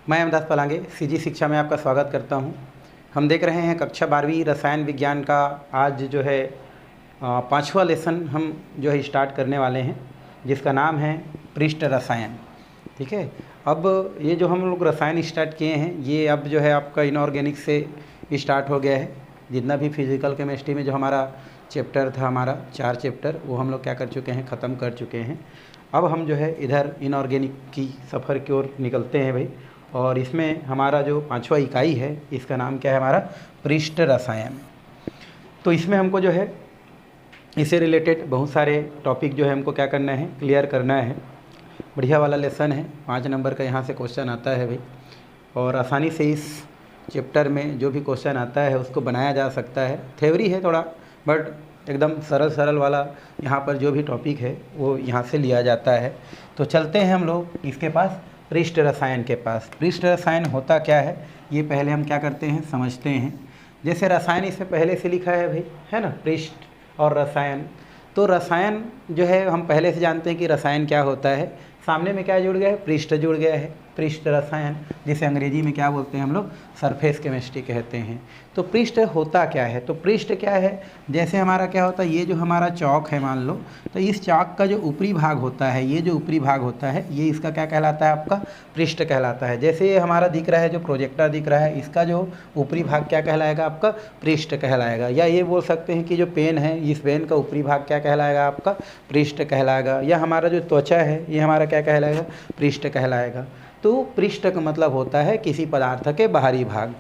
मैं अमदास पलांगे सीजी शिक्षा में आपका स्वागत करता हूं। हम देख रहे हैं कक्षा 12वीं रसायन विज्ञान का आज जो है पांचवा लेसन हम जो है स्टार्ट करने वाले हैं, जिसका नाम है पृष्ठ रसायन। ठीक है, अब ये जो हम लोग रसायन स्टार्ट किए हैं ये अब जो है आपका इनऑर्गेनिक से स्टार्ट हो गया है। जितना भी फिजिकल केमिस्ट्री में जो हमारा चैप्टर था, हमारा 4 चैप्टर, वो हम लोग क्या कर चुके हैं, ख़त्म कर चुके हैं। अब हम जो है इधर इनऑर्गेनिक की सफ़र की ओर निकलते हैं भाई। और इसमें हमारा जो 5वां इकाई है, इसका नाम क्या है, हमारा पृष्ठ रसायन। तो इसमें हमको जो है इससे रिलेटेड बहुत सारे टॉपिक जो है हमको क्या करना है, क्लियर करना है। बढ़िया वाला लेसन है, 5 नंबर का यहाँ से क्वेश्चन आता है भाई। और आसानी से इस चैप्टर में जो भी क्वेश्चन आता है उसको बनाया जा सकता है। थ्योरी है थोड़ा, बट एकदम सरल वाला यहाँ पर जो भी टॉपिक है वो यहाँ से लिया जाता है। तो चलते हैं हम लोग इसके पास, पृष्ठ रसायन के पास। पृष्ठ रसायन होता क्या है ये पहले हम क्या करते हैं, समझते हैं। जैसे रसायन इसमें पहले से लिखा है भाई, है ना, पृष्ठ और रसायन। तो रसायन जो है हम पहले से जानते हैं कि रसायन क्या होता है। सामने में क्या जुड़ गया है, पृष्ठ जुड़ गया है, पृष्ठ रसायन, जिसे अंग्रेजी में क्या बोलते हैं हम लोग, सरफेस केमिस्ट्री कहते हैं। तो पृष्ठ होता क्या है, तो पृष्ठ क्या है, जैसे हमारा क्या होता है, ये जो हमारा चौक है मान लो, तो इस चौक का जो ऊपरी भाग होता है, ये जो ऊपरी भाग होता है, ये इसका क्या कहलाता है, आपका पृष्ठ कहलाता है। जैसे ये हमारा दिख रहा है, जो प्रोजेक्टर दिख रहा है, इसका जो ऊपरी भाग क्या कहलाएगा, आपका पृष्ठ कहलाएगा। या ये बोल सकते हैं कि जो पेन है, इस पेन का ऊपरी भाग क्या कहलाएगा, आपका पृष्ठ कहलाएगा। या हमारा जो त्वचा है, ये हमारा क्या कहलाएगा, पृष्ठ कहलाएगा। तो पृष्ठ का मतलब होता है किसी पदार्थ के बाहरी भाग।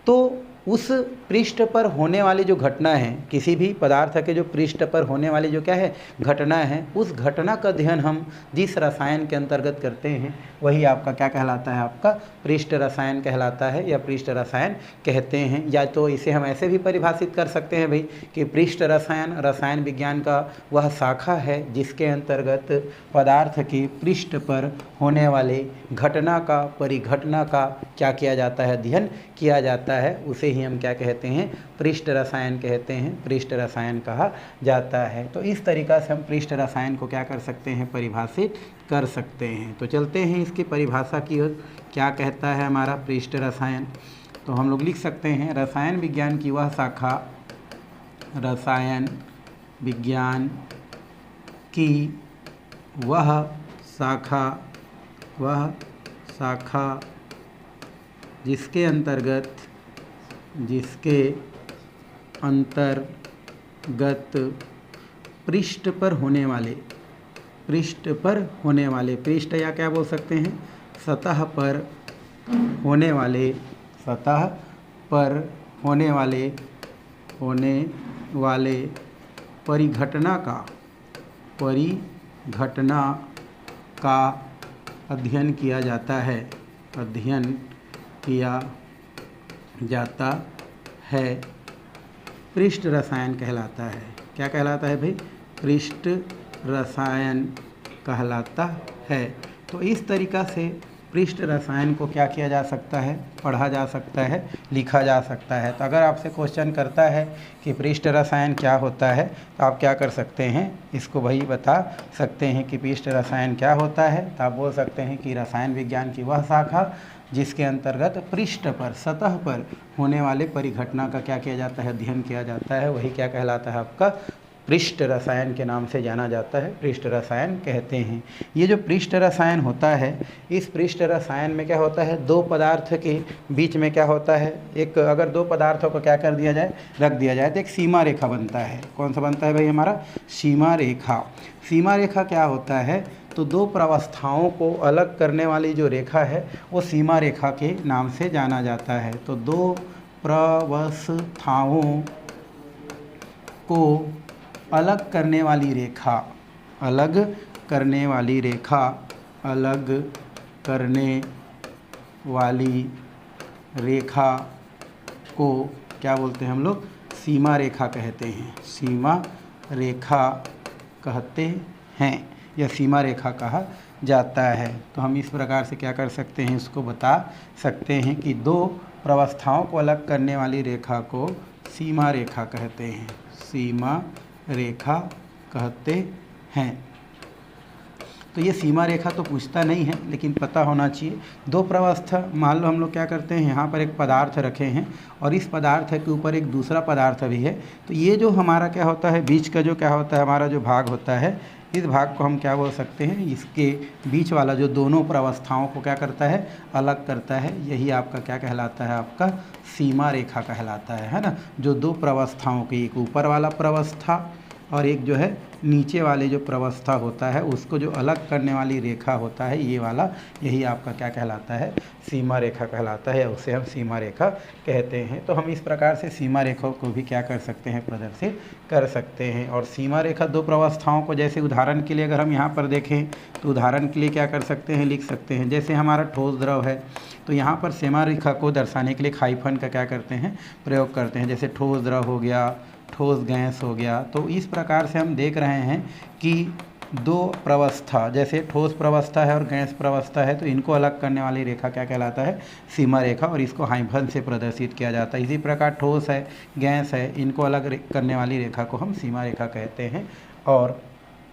तो उस पृष्ठ पर होने वाली जो घटना है, किसी भी पदार्थ के जो पृष्ठ पर होने वाली जो क्या है, घटना है, उस घटना का अध्ययन हम जिस रसायन के अंतर्गत करते हैं वही आपका क्या कहलाता है, आपका पृष्ठ रसायन कहलाता है, या पृष्ठ रसायन कहते हैं। या तो इसे हम ऐसे भी परिभाषित कर सकते हैं भाई कि पृष्ठ रसायन रसायन विज्ञान का वह शाखा है जिसके अंतर्गत पदार्थ के पृष्ठ पर होने वाले घटना का, परिघटना का क्या किया जाता है, अध्ययन किया जाता है। उसे ही हम क्या कहते हैं, पृष्ठ रसायन कहते हैं, पृष्ठ रसायन कहा जाता है। तो इस तरीक़ा से हम पृष्ठ रसायन को क्या कर सकते हैं, परिभाषित कर सकते हैं। तो चलते हैं इसकी परिभाषा की ओर, क्या कहता है हमारा पृष्ठ रसायन। तो हम लोग लिख सकते हैं, रसायन विज्ञान की वह शाखा, रसायन विज्ञान की वह शाखा जिसके अंतर्गत पृष्ठ पर होने वाले, पृष्ठ या क्या बोल सकते हैं, सतह पर होने वाले परिघटना का अध्ययन किया जाता है, पृष्ठ रसायन कहलाता है। क्या कहलाता है भाई, पृष्ठ रसायन कहलाता है। तो इस तरीक़ा से पृष्ठ रसायन को क्या किया जा सकता है, पढ़ा जा सकता है, लिखा जा सकता है। तो अगर आपसे क्वेश्चन करता है कि पृष्ठ रसायन क्या होता है, तो आप क्या कर सकते हैं, इसको वही बता सकते हैं कि पृष्ठ रसायन क्या होता है। तो आप बोल सकते हैं कि रसायन विज्ञान की वह शाखा जिसके अंतर्गत पृष्ठ पर, सतह पर होने वाले परिघटना का क्या किया जाता है, अध्ययन किया जाता है, वही क्या कहलाता है, आपका पृष्ठ रसायन के नाम से जाना जाता है, पृष्ठ रसायन कहते हैं। ये जो पृष्ठ रसायन होता है, इस पृष्ठ रसायन में क्या होता है, दो पदार्थ के बीच में क्या होता है, एक अगर दो पदार्थों को क्या कर दिया जाए, रख दिया जाए, तो एक सीमा रेखा बनता है। कौन सा बनता है भाई, हमारा सीमा रेखा। सीमा रेखा क्या होता है, तो दो प्रवस्थाओं को अलग करने वाली जो रेखा है वो सीमा रेखा के नाम से जाना जाता है। तो दो प्रवस्थाओं को अलग करने वाली रेखा को क्या बोलते हैं हम लोग, सीमा रेखा कहते हैं, सीमा रेखा कहते हैं, या सीमा रेखा कहा जाता है। तो हम इस प्रकार से क्या कर सकते हैं, इसको बता सकते हैं कि दो प्रवस्थाओं को अलग करने वाली रेखा को सीमा रेखा कहते हैं, सीमा रेखा कहते हैं। तो ये सीमा रेखा तो पूछता नहीं है, लेकिन पता होना चाहिए। दो प्रवस्था, मान लो हम लोग क्या करते हैं, यहाँ पर एक पदार्थ रखे हैं और इस पदार्थ के ऊपर एक दूसरा पदार्थ भी है, तो ये जो हमारा क्या होता है, बीच का जो क्या होता है, हमारा जो भाग होता है, इस भाग को हम क्या बोल सकते हैं, इसके बीच वाला जो दोनों प्रवस्थाओं को क्या करता है, अलग करता है, यही आपका क्या कहलाता है, आपका सीमा रेखा कहलाता है ना। जो दो प्रवस्थाओं की, एक ऊपर वाला प्रवस्था और एक जो है नीचे वाले जो प्रवस्था होता है, उसको जो अलग करने वाली रेखा होता है, ये वाला, यही आपका क्या कहलाता है, सीमा रेखा कहलाता है, उसे हम सीमा रेखा कहते हैं। तो हम इस प्रकार से सीमा रेखा को भी क्या कर सकते हैं, प्रदर्शित कर सकते हैं। और सीमा रेखा दो प्रवस्थाओं को, जैसे उदाहरण के लिए अगर हम यहाँ पर देखें तो उदाहरण के लिए क्या कर सकते हैं, लिख सकते हैं, जैसे हमारा ठोस द्रव है, तो यहाँ पर सीमा रेखा को दर्शाने के लिए हाइफन का क्या करते हैं, प्रयोग करते हैं। जैसे ठोस द्रव हो गया, ठोस गैस हो गया। तो इस प्रकार से हम देख रहे हैं कि दो प्रवस्था, जैसे ठोस प्रवस्था है और गैस प्रवस्था है, तो इनको अलग करने वाली रेखा क्या कहलाता है, सीमा रेखा, और इसको हाइफन से प्रदर्शित किया जाता है। इसी प्रकार ठोस है, गैस है, इनको अलग करने वाली रेखा को हम सीमा रेखा कहते हैं और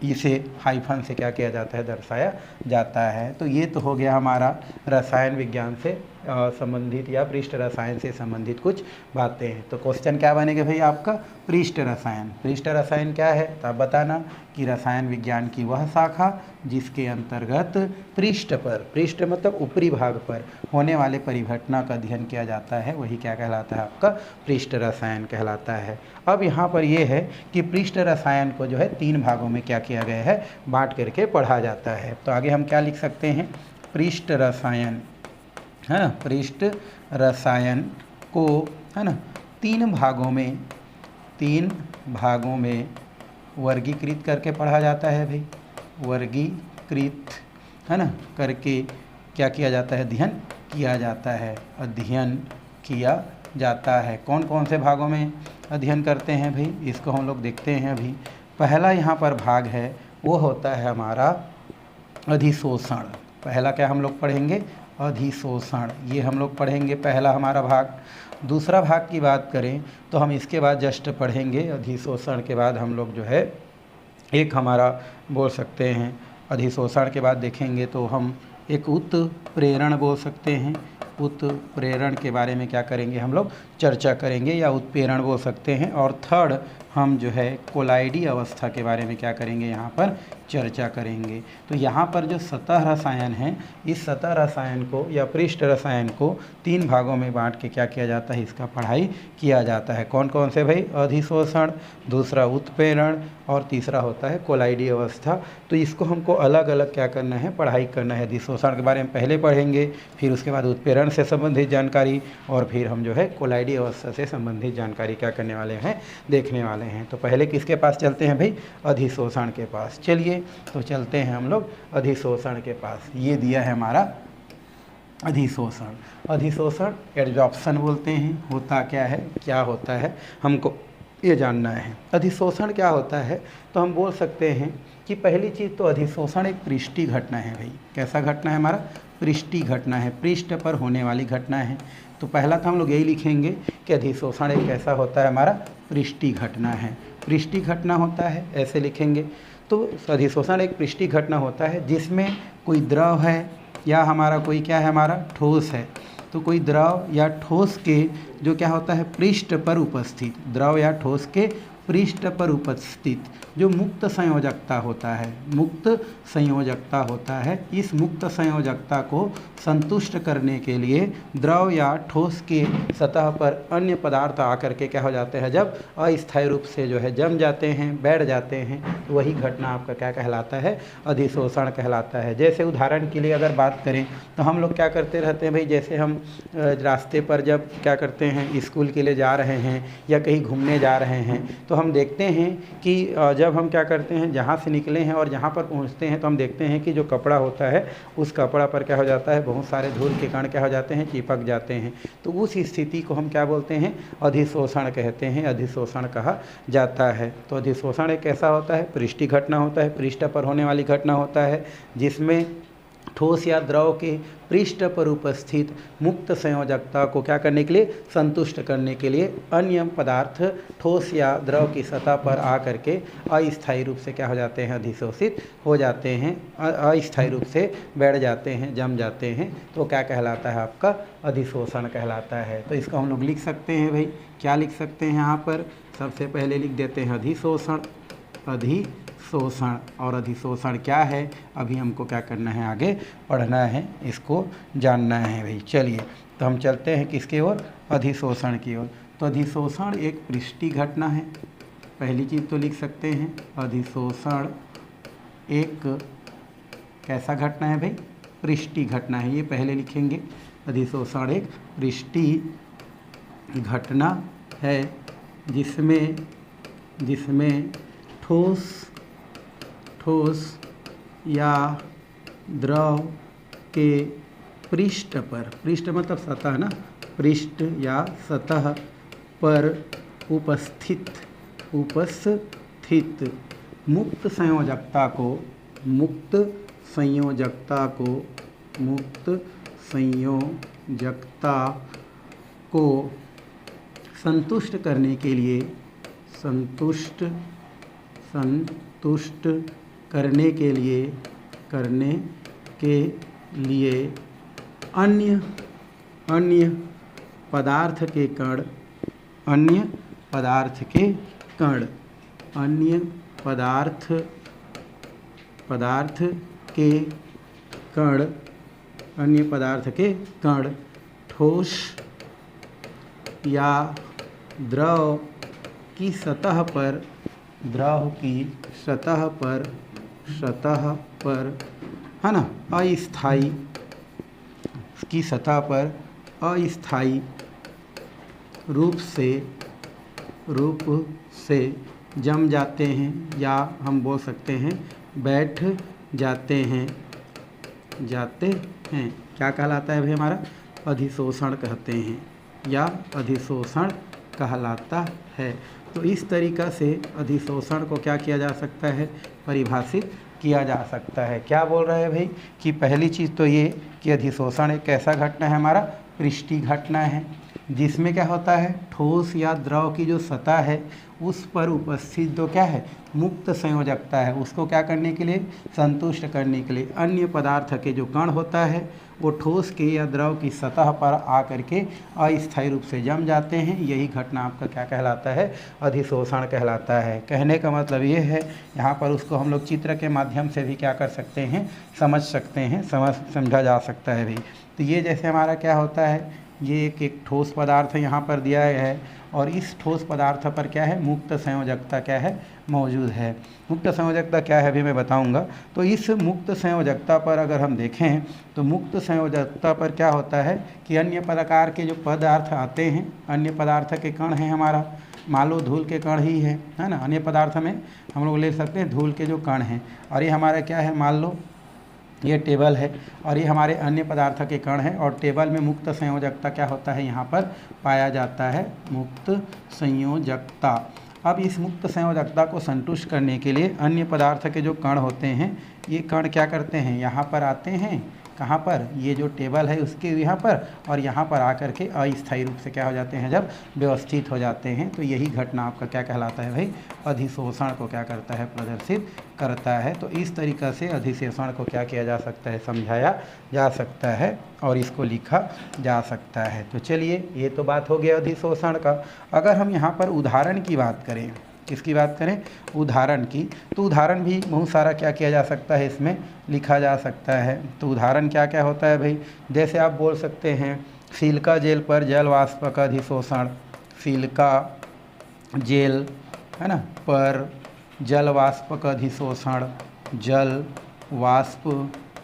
इसे हाइफन से क्या किया जाता है, दर्शाया जाता है। तो ये तो हो गया हमारा रसायन विज्ञान से संबंधित या पृष्ठ रसायन से संबंधित कुछ बातें हैं। तो क्वेश्चन क्या बनेगा भाई आपका, पृष्ठ रसायन। पृष्ठ रसायन क्या है, तो आप बताना कि रसायन विज्ञान की वह शाखा जिसके अंतर्गत पृष्ठ पर, पृष्ठ मतलब ऊपरी भाग पर होने वाले परिघटना का अध्ययन किया जाता है, वही क्या कहलाता है, आपका पृष्ठ रसायन कहलाता है। अब यहाँ पर यह है कि पृष्ठ रसायन को जो है 3 भागों में क्या किया गया है, बांट करके पढ़ा जाता है। तो आगे हम क्या लिख सकते हैं, पृष्ठ रसायन है ना, पृष्ठ रसायन को है ना 3 भागों में वर्गीकृत करके पढ़ा जाता है भाई, वर्गीकृत है ना करके क्या किया जाता है, अध्ययन किया जाता है, अध्ययन किया जाता है। कौन कौन से भागों में अध्ययन करते हैं भाई, इसको हम लोग देखते हैं अभी। पहला यहाँ पर भाग है वो होता है हमारा अधिशोषण। पहला क्या हम लोग पढ़ेंगे, अधिशोषण, ये हम लोग पढ़ेंगे पहला हमारा भाग। दूसरा भाग की बात करें तो हम इसके बाद जस्ट पढ़ेंगे, अधिशोषण के बाद हम लोग जो है एक हमारा बोल सकते हैं, अधिशोषण के बाद देखेंगे तो हम एक उत्प्रेरण बोल सकते हैं। उत्प्रेरण के बारे में क्या करेंगे, हम लोग चर्चा करेंगे या उत्प्रेरण बोल सकते हैं। और थर्ड हम जो है कोलाइडी अवस्था के बारे में क्या करेंगे, यहाँ पर चर्चा करेंगे। तो यहाँ पर जो सतह रसायन है, इस सतह रसायन को या पृष्ठ रसायन को 3 भागों में बांट के क्या किया जाता है, इसका पढ़ाई किया जाता है। कौन कौन से भाई, अधिशोषण, दूसरा उत्प्रेरण और तीसरा होता है कोलाइडी अवस्था। तो इसको हमको अलग अलग क्या करना है, पढ़ाई करना है। अधिशोषण के बारे में पहले पढ़ेंगे, फिर उसके बाद उत्प्रेरण से संबंधित जानकारी, और फिर हम जो है कोलाइडी अवस्था से संबंधित जानकारी क्या करने वाले हैं, देखने वाले हैं। तो पहले किसके पास चलते हैं भाई, अधिशोषण के पास। चलिए तो चलते हैं हम लोग अधिशोषण के पास। ये दिया है हमारा अधिशोषण। अधिशोषण एड्जॉर्प्शन बोलते हैं। होता क्या है, क्या होता है, हमको ये जानना है। अधिशोषण क्या होता है, तो हम बोल सकते हैं कि पहली चीज़ तो अधिशोषण एक पृष्ठीय घटना है भाई। कैसा घटना है हमारा, पृष्ठीय घटना है, पृष्ठ पर होने वाली घटना है। तो पहला तो हम लोग यही लिखेंगे कि अधिशोषण एक कैसा होता है, हमारा पृष्ठीय घटना है। पृष्ठीय घटना होता है, ऐसे लिखेंगे। तो अधिशोषण एक पृष्ठीय घटना होता है जिसमें कोई द्रव है या हमारा कोई क्या है, हमारा ठोस है। तो कोई द्रव या ठोस के जो क्या होता है, पृष्ठ पर उपस्थित, द्रव या ठोस के पृष्ठ पर उपस्थित जो मुक्त संयोजकता होता है, मुक्त संयोजकता होता है, इस मुक्त संयोजकता को संतुष्ट करने के लिए द्रव या ठोस के सतह पर अन्य पदार्थ आकर के क्या हो जाते हैं, जब अस्थायी रूप से जो है जम जाते हैं, बैठ जाते हैं, तो वही घटना आपका क्या कहलाता है, अधिशोषण कहलाता है। जैसे उदाहरण के लिए अगर बात करें तो हम लोग क्या करते रहते हैं भाई, जैसे हम रास्ते पर जब क्या करते हैं, स्कूल के लिए जा रहे हैं या कहीं घूमने जा रहे हैं, तो हम देखते हैं कि जब हम क्या करते हैं, जहाँ से निकले हैं और जहाँ पर पहुँचते हैं, तो हम देखते हैं कि जो कपड़ा होता है उस कपड़ा पर क्या हो जाता है, बहुत सारे धूल के कण क्या हो जाते हैं, चिपक जाते हैं। तो उस स्थिति को हम क्या बोलते हैं, अधिशोषण कहते हैं, अधिशोषण कहा जाता है। तो अधिशोषण एक ऐसा होता है, पृष्ठीय घटना होता है, पृष्ठ पर होने वाली घटना होता है, जिसमें ठोस या द्रव के पृष्ठ पर उपस्थित मुक्त संयोजकता को क्या करने के लिए, संतुष्ट करने के लिए अन्य पदार्थ ठोस या द्रव की सतह पर आकर के अस्थायी रूप से क्या हो जाते हैं, अधिशोषित हो जाते हैं, अस्थायी रूप से बैठ जाते हैं, जम जाते हैं, तो क्या कहलाता है, आपका अधिशोषण कहलाता है। तो इसको हम लोग लिख सकते हैं भाई, क्या लिख सकते हैं यहाँ पर, सबसे पहले लिख देते हैं अधिशोषण। अधिशोषण, और अधिशोषण क्या है अभी हमको क्या करना है, आगे पढ़ना है, इसको जानना है भाई। चलिए तो हम चलते हैं किसकी ओर, अधिशोषण की ओर। तो अधिशोषण एक पृष्ठीय घटना है, पहली चीज़ तो लिख सकते हैं, अधिशोषण एक कैसा घटना है भाई, पृष्ठीय घटना है, ये पहले लिखेंगे। अधिशोषण एक पृष्ठीय घटना है जिसमें ठोस या द्रव के पृष्ठ पर, पृष्ठ मतलब सतह ना, पृष्ठ या सतह पर उपस्थित मुक्त संयोजकता को संतुष्ट करने के लिए अन्य पदार्थ के कण ठोस या द्रव की सतह पर है ना, अस्थायी की सतह पर अस्थायी रूप से जम जाते हैं, या हम बोल सकते हैं बैठ जाते हैं। क्या कहलाता है भाई हमारा, अधिशोषण कहते हैं या अधिशोषण कहलाता है। तो इस तरीक़ा से अधिशोषण को क्या किया जा सकता है, परिभाषित किया जा सकता है। क्या बोल रहे हैं भाई कि पहली चीज़ तो ये कि अधिशोषण एक कैसा घटना है, हमारा पृष्ठीय घटना है, जिसमें क्या होता है, ठोस या द्रव की जो सतह है उस पर उपस्थित जो क्या है, मुक्त संयोजकता है, उसको क्या करने के लिए, संतुष्ट करने के लिए अन्य पदार्थ के जो कण होता है वो ठोस के या द्रव की सतह पर आकर के अस्थायी रूप से जम जाते हैं। यही घटना आपका क्या कहलाता है, अधिशोषण कहलाता है। कहने का मतलब ये है, यहाँ पर उसको हम लोग चित्र के माध्यम से भी क्या कर सकते हैं, समझ सकते हैं, समझा जा सकता है भाई। तो ये जैसे हमारा क्या होता है, ये एक ठोस पदार्थ यहाँ पर दिया है, और इस ठोस पदार्थ पर क्या है, मुक्त संयोजकता क्या है, मौजूद है। मुक्त संयोजकता क्या है अभी मैं बताऊंगा। तो इस मुक्त संयोजकता पर अगर हम देखें तो मुक्त संयोजकता पर क्या होता है कि अन्य प्रकार के जो पदार्थ आते हैं, अन्य पदार्थ के कण हैं हमारा, मान लो धूल के कण ही है ना, अन्य पदार्थ में हम लोग ले सकते हैं धूल के जो कण हैं, और ये हमारा क्या है, मान लो ये टेबल है और ये हमारे अन्य पदार्थ के कण हैं, और टेबल में मुक्त संयोजकता क्या होता है, यहाँ पर पाया जाता है मुक्त संयोजकता। अब इस मुक्त संयोजकता को संतुष्ट करने के लिए अन्य पदार्थ के जो कण होते हैं, ये कण क्या करते हैं, यहाँ पर आते हैं, कहाँ पर, ये जो टेबल है उसके यहाँ पर, और यहाँ पर आकर के अस्थायी रूप से क्या हो जाते हैं, जब व्यवस्थित हो जाते हैं। तो यही घटना आपका क्या कहलाता है भाई, अधिशोषण को क्या करता है, प्रदर्शित करता है। तो इस तरीक़ा से अधिशोषण को क्या किया जा सकता है, समझाया जा सकता है और इसको लिखा जा सकता है। तो चलिए ये तो बात हो गया अधिशोषण का। अगर हम यहाँ पर उदाहरण की बात करें, किसकी बात करें, उदाहरण की, तो उदाहरण भी बहुत सारा क्या किया जा सकता है, इसमें लिखा जा सकता है। तो उदाहरण क्या क्या होता है भाई, जैसे आप बोल सकते हैं सिलिका जेल पर जल वाष्प का अधिशोषण, सिलिका जेल है ना पर जल वाष्प का अधिशोषण, जल वाष्प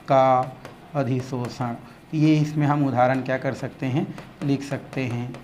का अधिशोषण, ये इसमें हम उदाहरण क्या कर सकते हैं, लिख सकते हैं।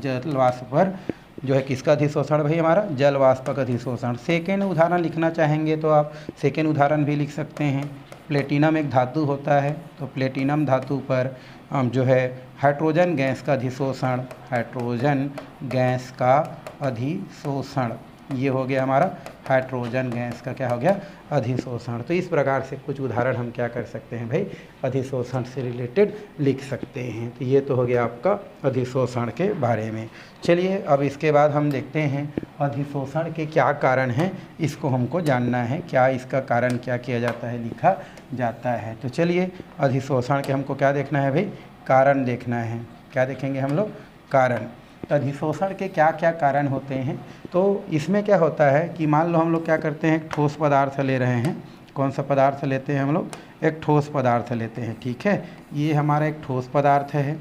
जल वाष्प पर जो है किसका अधिशोषण भाई, हमारा जल वाष्प का अधिशोषण। सेकेंड उदाहरण लिखना चाहेंगे तो आप सेकेंड उदाहरण भी लिख सकते हैं। प्लेटिनम एक धातु होता है, तो प्लेटिनम धातु पर हम जो है हाइड्रोजन गैस का अधिशोषण, हाइड्रोजन गैस का अधिशोषण, ये हो गया हमारा हाइड्रोजन गैस का क्या हो गया, अधिशोषण। तो इस प्रकार से कुछ उदाहरण हम क्या कर सकते हैं भाई, अधिशोषण से रिलेटेड लिख सकते हैं। तो ये तो हो गया आपका अधिशोषण के बारे में। चलिए अब इसके बाद हम देखते हैं अधिशोषण के क्या कारण हैं, इसको हमको जानना है, क्या इसका कारण क्या किया जाता है, लिखा जाता है। तो चलिए अधिशोषण के हमको क्या देखना है भाई, कारण देखना है। क्या देखेंगे हम लोग, कारण। तो अधिशोषण के क्या क्या कारण होते हैं, तो इसमें क्या होता है कि मान लो हम लोग क्या करते हैं, एक ठोस पदार्थ ले रहे हैं। कौन सा पदार्थ लेते हैं हम लोग, एक ठोस पदार्थ लेते हैं, ठीक है। ये हमारा एक ठोस पदार्थ है।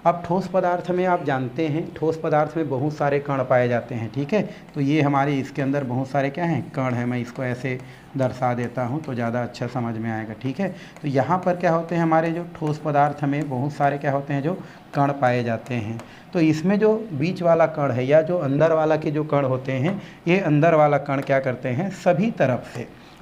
अब ठोस पदार्थ में आप जानते हैं, ठोस पदार्थ में बहुत सारे कण पाए जाते हैं, ठीक है। तो ये हमारे इसके अंदर बहुत सारे क्या हैं, कण हैं। मैं इसको ऐसे दर्शा देता हूँ तो ज़्यादा अच्छा समझ में आएगा, ठीक है। तो यहाँ पर क्या होते हैं, हमारे जो ठोस पदार्थ में बहुत सारे क्या होते हैं, जो कण पाए जाते हैं। तो इसमें जो बीच वाला कण है या जो अंदर वाला के जो कण होते हैं, ये अंदर वाला कण क्या करते हैं,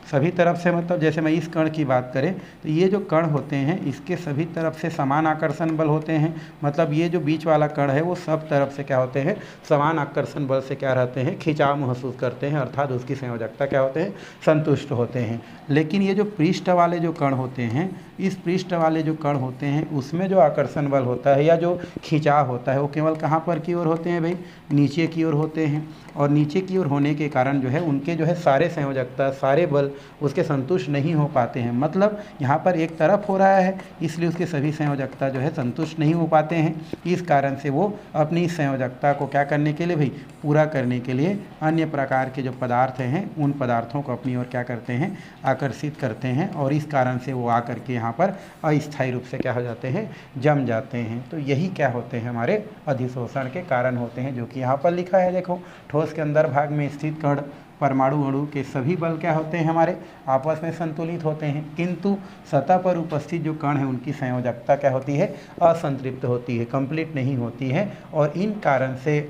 सभी तरफ से मतलब जैसे मैं इस कण की बात करें तो ये जो कण होते हैं इसके सभी तरफ से समान आकर्षण बल होते हैं। मतलब ये जो बीच वाला कण है वो सब तरफ से क्या होते हैं, समान आकर्षण बल से क्या रहते हैं, खिंचाव महसूस करते हैं, अर्थात उसकी संयोजकता क्या होते हैं, संतुष्ट होते हैं। लेकिन ये जो पृष्ठ वाले जो कण होते हैं, इस पृष्ठ वाले जो कण होते हैं उसमें जो आकर्षण बल होता है या जो खिंचाव होता है वो केवल कहाँ पर की ओर होते हैं भाई, नीचे की ओर होते हैं। और नीचे की ओर होने के कारण जो है उनके जो है सारे संयोजकता, सारे बल उसके संतुष्ट नहीं हो पाते हैं। मतलब यहाँ पर एक तरफ हो रहा है इसलिए उसके सभी संयोजकता जो है संतुष्ट नहीं हो पाते हैं। इस कारण से वो अपनी संयोजकता को क्या करने के लिए भाई, पूरा करने के लिए अन्य प्रकार के जो पदार्थ हैं उन पदार्थों को अपनी ओर क्या करते हैं, आकर्षित करते हैं। और इस कारण से वो आकर के यहाँ पर अस्थायी रूप से क्या हो जाते हैं, जम जाते हैं। तो यही क्या होते हैं, हमारे अधिशोषण के कारण होते हैं, जो कि यहाँ पर लिखा है। देखो, ठोस के अंदर भाग में स्थित कण परमाणु अणु के सभी बल क्या होते हैं, हमारे आपस में संतुलित होते हैं। किंतु सतह पर उपस्थित जो कण है उनकी संयोजकता क्या होती है, असंतृप्त होती है, कंप्लीट नहीं होती है। और इन कारण से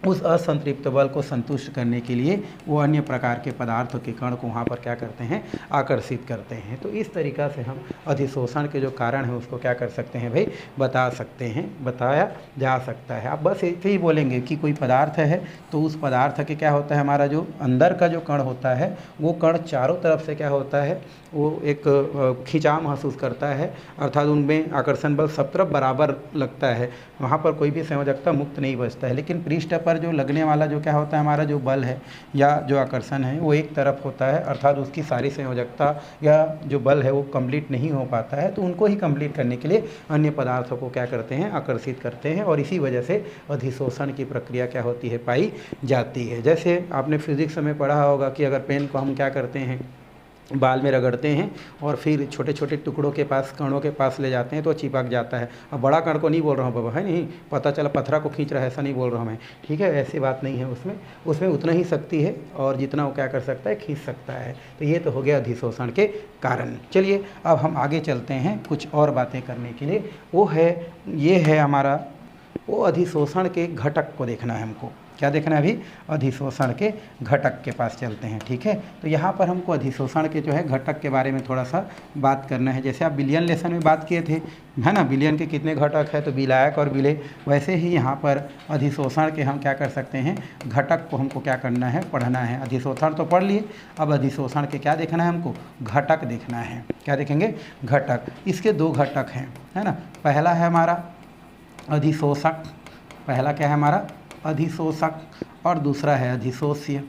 उस असंतृप्त बल को संतुष्ट करने के लिए वो अन्य प्रकार के पदार्थों के कण को वहाँ पर क्या करते हैं, आकर्षित करते हैं। तो इस तरीक़ा से हम अधिशोषण के जो कारण है उसको क्या कर सकते हैं भाई, बता सकते हैं, बताया जा सकता है। आप बस ऐसे ही बोलेंगे कि कोई पदार्थ है तो उस पदार्थ के क्या होता है, हमारा जो अंदर का जो कण होता है वो कण चारों तरफ से क्या होता है, वो एक खिंचाव महसूस करता है, अर्थात उनमें आकर्षण बल सब तरफ बराबर लगता है, वहाँ पर कोई भी संयोजकता मुक्त नहीं बचता है। लेकिन पृष्ठ पर जो लगने वाला जो क्या होता है, हमारा जो बल है या जो आकर्षण है वो एक तरफ होता है, अर्थात उसकी सारी संयोजकता या जो बल है वो कंप्लीट नहीं हो पाता है। तो उनको ही कंप्लीट करने के लिए अन्य पदार्थों को क्या करते हैं, आकर्षित करते हैं। और इसी वजह से अधिशोषण की प्रक्रिया क्या होती है, पाई जाती है। जैसे आपने फिजिक्स में पढ़ा होगा कि अगर पेन को हम क्या करते हैं, बाल में रगड़ते हैं और फिर छोटे छोटे टुकड़ों के पास, कणों के पास ले जाते हैं तो चिपक जाता है। अब बड़ा कण को नहीं बोल रहा हूँ बाबा, है नहीं, पता चला पत्थरा को खींच रहा है, ऐसा नहीं बोल रहा हूँ मैं, ठीक है। ऐसी बात नहीं है, उसमें उतना ही शक्ति है और जितना वो क्या कर सकता है, खींच सकता है। तो ये तो हो गया अधिशोषण के कारण। चलिए अब हम आगे चलते हैं कुछ और बातें करने के लिए। ये है हमारा वो अधिशोषण के घटक को देखना है हमको। क्या देखना है अभी, अधिशोषण के घटक के पास चलते हैं, ठीक है। तो यहाँ पर हमको अधिशोषण के जो है घटक के बारे में थोड़ा सा बात करना है। जैसे आप विलयन लेसन में बात किए थे, है ना, विलयन के कितने घटक है, तो विलायक और विलेय। वैसे ही यहाँ पर अधिशोषण के हम क्या कर सकते हैं, घटक को हमको क्या करना है, पढ़ना है। अधिशोषण तो पढ़ लिए, अब अधिशोषण के क्या देखना है हमको, घटक देखना है। क्या देखेंगे, घटक। इसके दो घटक हैं, है ना। पहला है हमारा अधिशोषक, पहला क्या है हमारा, अधिशोषक, और दूसरा है अधिशोष्य।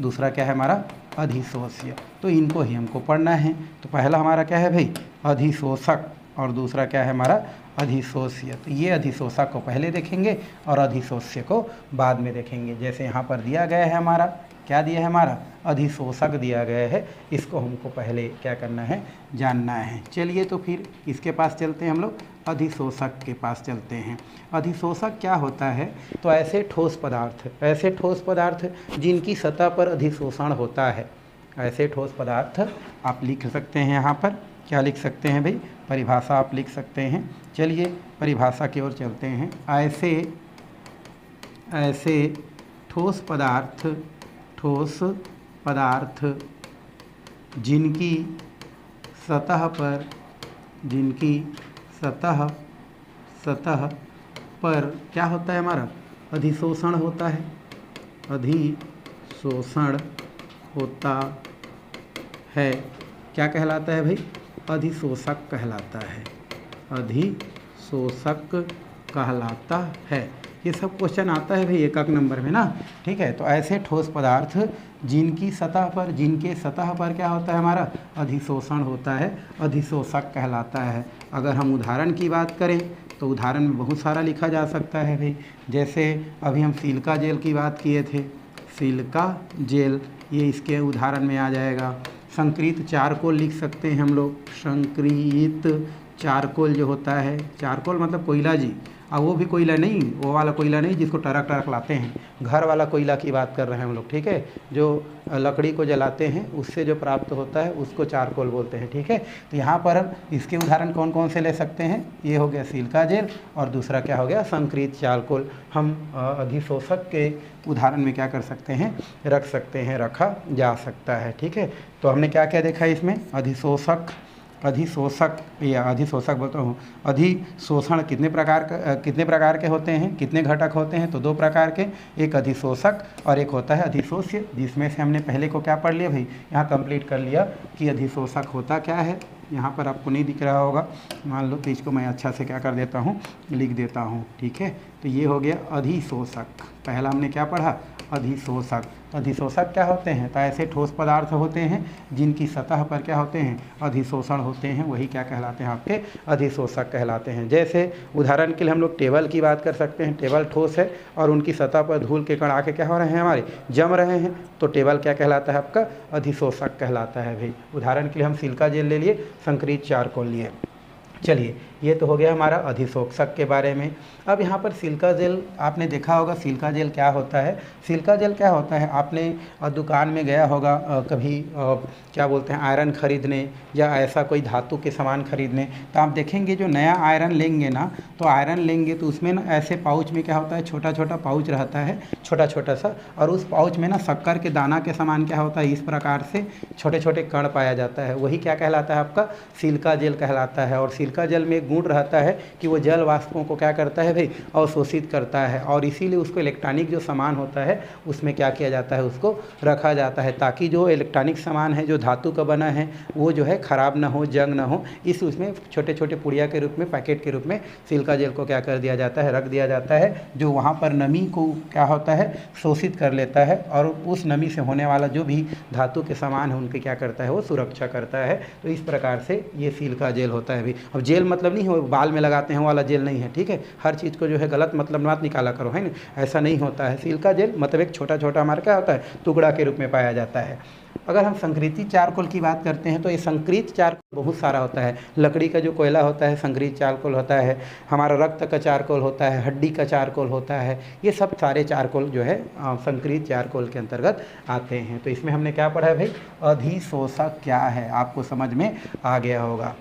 दूसरा क्या है हमारा, अधिशोष्य। तो इनको ही हमको पढ़ना है। तो पहला हमारा क्या है भाई, अधिशोषक, और दूसरा क्या है हमारा, अधिशोष्य। तो ये अधिशोषक को पहले देखेंगे और अधिशोष्य को बाद में देखेंगे। जैसे यहाँ पर दिया गया है हमारा, क्या दिया है हमारा, अधिशोषक दिया गया है, इसको हमको पहले क्या करना है, जानना है। चलिए तो फिर इसके पास चलते हैं हम लोग, अधिशोषक के पास चलते हैं। अधिशोषक क्या होता है, तो ऐसे ठोस पदार्थ जिनकी सतह पर अधिशोषण होता है, ऐसे ठोस पदार्थ आप लिख सकते हैं। यहाँ पर क्या लिख सकते हैं भाई, परिभाषा आप लिख सकते हैं। चलिए परिभाषा की ओर चलते हैं। ऐसे ठोस पदार्थ जिनकी सतह पर क्या होता है, हमारा अधिशोषण होता है, अधिशोषण अधिशोषण होता है क्या कहलाता है भाई? अधिशोषक कहलाता है। अधिशोषक कहलाता है। ये सब क्वेश्चन आता है भाई एक नंबर में ना, ठीक है। तो ऐसे ठोस पदार्थ जिनके सतह पर क्या होता है हमारा? अधिशोषण होता है, अधिशोषक कहलाता है। अगर हम उदाहरण की बात करें तो उदाहरण में बहुत सारा लिखा जा सकता है भाई। जैसे अभी हम सिलिका जेल की बात किए थे, सिलिका जेल ये इसके उदाहरण में आ जाएगा। संक्रित चारकोल लिख सकते हैं हम लोग। संक्रित चारकोल जो होता है, चारकोल मतलब कोयला जी, अब वो भी कोयला नहीं, वो वाला कोयला नहीं जिसको टरक लाते हैं, घर वाला कोयला की बात कर रहे हैं हम लोग, ठीक है। जो लकड़ी को जलाते हैं उससे जो प्राप्त होता है उसको चारकोल बोलते हैं, ठीक है। तो यहाँ पर हम इसके उदाहरण कौन कौन से ले सकते हैं? ये हो गया सिलिका जेल और दूसरा क्या हो गया? संक्रित चारकोल। हम अधिशोषक के उदाहरण में क्या कर सकते हैं? रख सकते हैं, रखा जा सकता है, ठीक है। तो हमने क्या क्या देखा इसमें? अधिशोषक या अधिशोषक बोलता हूँ। अधिशोषण कितने प्रकार के होते हैं, कितने घटक होते हैं? तो 2 प्रकार के, एक अधिशोषक और एक होता है अधिशोष्य, जिसमें से हमने पहले को क्या पढ़ लिया भाई? यहाँ कंप्लीट कर लिया कि अधिशोषक होता क्या है। यहाँ पर आपको नहीं दिख रहा होगा, मान लो, तो इसको मैं अच्छा से क्या कर देता हूँ, लिख देता हूँ, ठीक है। तो ये हो गया अधिशोषक। पहला हमने क्या पढ़ा? अधिशोषक। अधिशोषक क्या होते हैं? तो ऐसे ठोस पदार्थ होते हैं जिनकी सतह पर क्या होते हैं? अधिशोषण होते हैं, वही क्या कहलाते हैं? आपके अधिशोषक कहलाते हैं। जैसे उदाहरण के लिए हम लोग टेबल की बात कर सकते हैं। टेबल ठोस है और उनकी सतह पर धूल के कण आके क्या हो रहे हैं? हमारे जम रहे हैं, तो टेबल क्या कहलाता है? आपका अधिशोषक कहलाता है भाई। उदाहरण के लिए हम सिलिका जेल ले लिए, संक्रित चारकोल लिए। चलिए, ये तो हो गया हमारा अधिशोषक के बारे में। अब यहाँ पर सिलिका जेल आपने देखा होगा। सिलिका जेल क्या होता है? सिलिका जेल क्या होता है? आपने दुकान में गया होगा कभी क्या बोलते हैं, आयरन खरीदने या ऐसा कोई धातु के सामान खरीदने, तो आप देखेंगे जो नया आयरन लेंगे ना, तो आयरन लेंगे तो उसमें ना ऐसे पाउच में क्या होता है? छोटा छोटा पाउच रहता है, छोटा छोटा सा, और उस पाउच में ना शक्कर के दाना के समान क्या होता है? इस प्रकार से छोटे छोटे कण पाया जाता है, वही क्या कहलाता है? आपका सिलिका जेल कहलाता है। और सिलिका जेल में गुण रहता है कि वो जल वाष्पों को क्या करता है भाई? अवशोषित करता है, और इसीलिए उसको इलेक्ट्रॉनिक जो सामान होता है उसमें क्या किया जाता है? उसको रखा जाता है, ताकि जो इलेक्ट्रॉनिक सामान है जो धातु का बना है वो जो है ख़राब ना हो, जंग ना हो। इस उसमें छोटे छोटे पुड़िया के रूप में, पैकेट के रूप में सिलिका जेल को क्या कर दिया जाता है? रख दिया जाता है, जो वहाँ पर नमी को क्या होता है? शोषित कर लेता है, और उस नमी से होने वाला जो भी धातु के सामान है उनकी क्या करता है? वो सुरक्षा करता है। तो इस प्रकार से ये सिलिका जेल होता है भाई। अब जेल मतलब नहीं हो बाल में लगाते हैं वाला जेल नहीं है, ठीक है। हर चीज़ को जो है गलत मतलब मत निकाला करो, है ना, ऐसा नहीं होता है। सिलिका जेल मतलब एक छोटा छोटा हमारा क्या होता है? टुकड़ा के रूप में पाया जाता है। अगर हम संक्रित चारकोल की बात करते हैं तो ये संक्रित चारकोल बहुत सारा होता है। लकड़ी का जो कोयला होता है संक्रित चारकोल होता है, हमारा रक्त का चारकोल होता है, हड्डी का चारकोल होता है, ये सब सारे चारकोल जो है संक्रित चारकोल के अंतर्गत आते हैं। तो इसमें हमने क्या पढ़ा है भाई? अधिशोषक क्या है, आपको समझ में आ गया होगा।